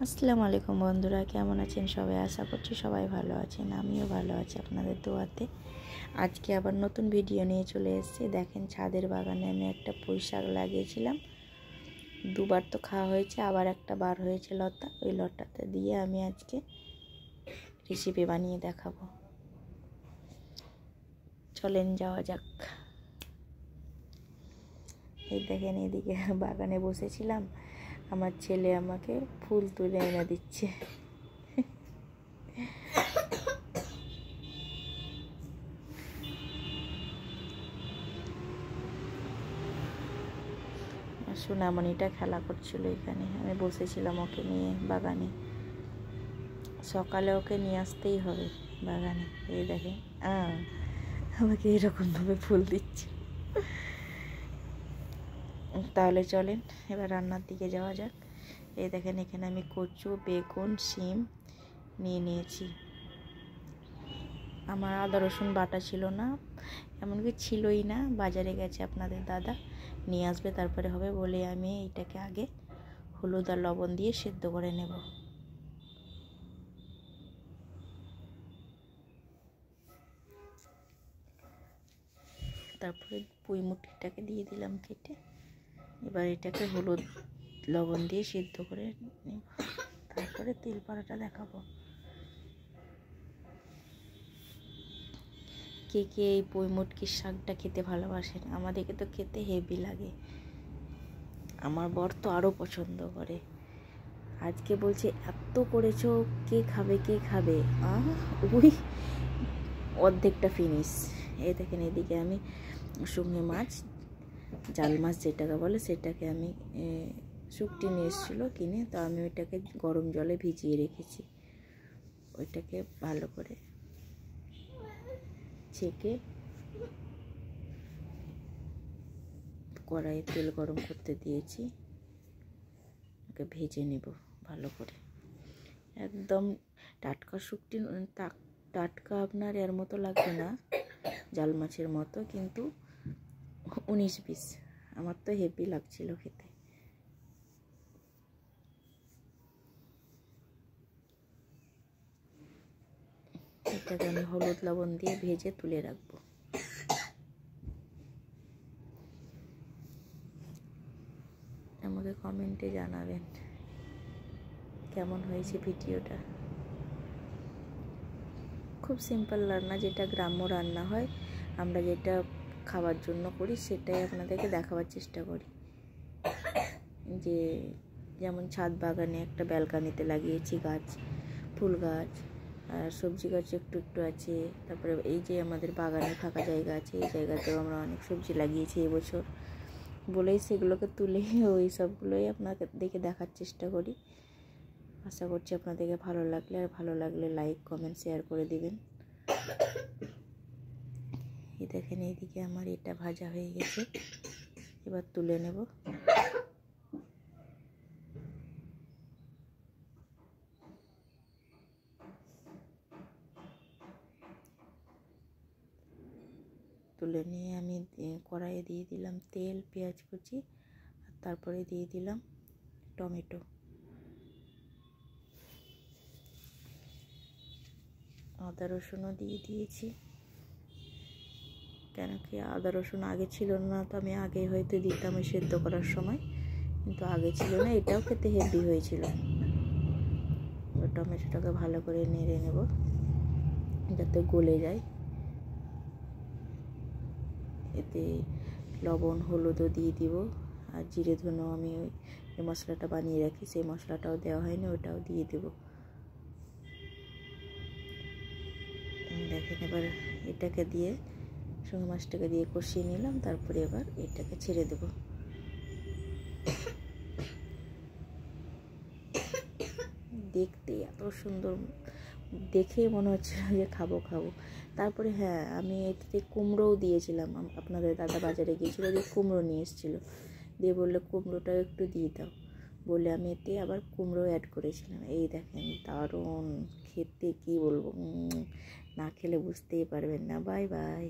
আসসালামু আলাইকুম বন্ধুরা, কেমন আছেন সবাই? আশা করছি সবাই ভালো আছেন। আমিও ভালো আছি আপনাদের দোয়াতে। আজকে আবার নতুন ভিডিও নিয়ে চলে এসেছি। দেখেন, ছাদের বাগানে আমি একটা পুঁই শাক লাগিয়েছিলাম। দুবার তো খাওয়া হয়েছে, আবার একটা বার হয়েছে লতা। ওই লতাটা দিয়ে আমি আজকে রেসিপি বানিয়ে দেখাবো। চলেন যাওয়া যাক। এই দেখেন, এদিকে বাগানে বসেছিলাম, আমার ছেলে আমাকে ফুল তুলে এনে দিচ্ছে। সোনামণিটা খেলা করছিল এখানে, আমি বসেছিলাম ওকে নিয়ে বাগানে। সকালে ওকে নিয়ে আসতেই হবে বাগানে। এই দেখেন আমাকে এরকমভাবে ফুল দিচ্ছে। তাহলে চলেন এবার রান্নার দিকে যাওয়া যাক। এই দেখেন, এখানে আমি কচু, বেগুন, শিম নিয়ে নিয়েছি। আমার আদা রসুন বাটা ছিল না, এমনকি ছিলই না। বাজারে গেছে আপনাদের দাদা, নিয়ে আসবে তারপরে হবে বলে আমি এটাকে আগে হলুদ আর লবণ দিয়ে সেদ্ধ করে নেব। তারপরে পুঁই মুটিটাকে দিয়ে দিলাম কেটে। এবার এটাকে হলুদ লবণ দিয়ে সিদ্ধ করে নেব, তারপরে তেল পাড়াটা দেখাবো। কে কে এই পুঁই মুটকির শাকটা খেতে ভালোবাসেন? আমাদেরকে তো খেতে হেভি লাগে। আমার বর তো আরও পছন্দ করে। আজকে বলছে এত করেছো, কে খাবে কে খাবে? ওই অর্ধেকটা ফিনিশ। এই দেখেন, এদিকে আমি শুকনো মাছ, জাল মাছ যেটাকে বলে, সেটাকে আমি শুকটি নিয়ে এসেছিলো কিনে, তো আমি ওইটাকে গরম জলে ভিজিয়ে রেখেছি। ওইটাকে ভালো করে ছেঁকে কড়াইয়ে তেল গরম করতে দিয়েছি। ওকে ভেজে নেব ভালো করে। একদম টাটকা শুকটি, টাটকা আপনার এর মতো লাগবে না, জাল মাছের মতো, কিন্তু 19-20। আমার তো হেভি লাগছিল খেতে। এটাকে আমি হলুদ লবণ দিয়ে ভেজে তুলে রাখবো। আমাকে কমেন্টে জানাবেন কেমন হয়েছে ভিডিওটা। খুব সিম্পল রান্না, যেটা গ্রাম্য রান্না হয়, আমরা যেটা খাওয়ার জন্য করি সেটাই আপনাদেরকে দেখাবার চেষ্টা করি। যে যেমন ছাদ বাগানে একটা ব্যালকানিতে লাগিয়েছি গাছ, ফুল গাছ, আর সবজি গাছ একটু একটু আছে। তারপরে এই যে আমাদের বাগানে ফাঁকা জায়গা আছে, এই জায়গাতেও আমরা অনেক সবজি লাগিয়েছি এবছর, বলেই সেগুলোকে তুলে ওই সবগুলোই আপনাকে দেখে দেখার চেষ্টা করি। আশা করছি আপনাদেরকে ভালো লাগলে, আর ভালো লাগলে লাইক কমেন্ট শেয়ার করে দিবেন। এই দেখেন, এইদিকে আমার এটা ভাজা হয়ে গেছে, এবার তুলে নেব। তুলে নিয়ে আমি কড়াইয়ে দিয়ে দিলাম তেল, পেঁয়াজ কুচি, আর তারপরে দিয়ে দিলাম টমেটো। আদা রসুনও দিয়ে দিয়েছি, কেন কি আদা রসুন আগে ছিল না, তো আমি আগে হয়তো দিতাম ওই সেদ্ধ করার সময়, কিন্তু আগে ছিল না। এটাও খেতে হেভি হয়েছিল। টমেটোটাকে ভালো করে নেড়ে নেব যাতে গলে যায়। এতে লবণ হলুদও দিয়ে দিব, আর জিরে ধনেও আমি ওই যে মশলাটা বানিয়ে রাখি, সেই মশলাটাও দেওয়া হয়নি, ওটাও দিয়ে দেব। দেখেন, এবার এটাকে দিয়ে সঙ্গে মাছটাকে দিয়ে কষিয়ে নিলাম। তারপরে এবার এটাকে ছেড়ে দেব। দেখতে এত সুন্দর, দেখেই মনে হচ্ছে যে খাবো খাবো। তারপরে হ্যাঁ, আমি এতে কুমড়োও দিয়েছিলাম। আপনাদের দাদা বাজারে গিয়েছিলো, দিয়ে কুমড়ো নিয়ে এসেছিলো, দিয়ে বললো কুমড়োটাও একটু দিয়ে দাও বলে আমি এতে আবার কুমড়ো অ্যাড করেছিলাম। এই দেখেন, দারুণ খেতে, কি বলবো, না খেলে বুঝতেই পারবেন না। Bye bye.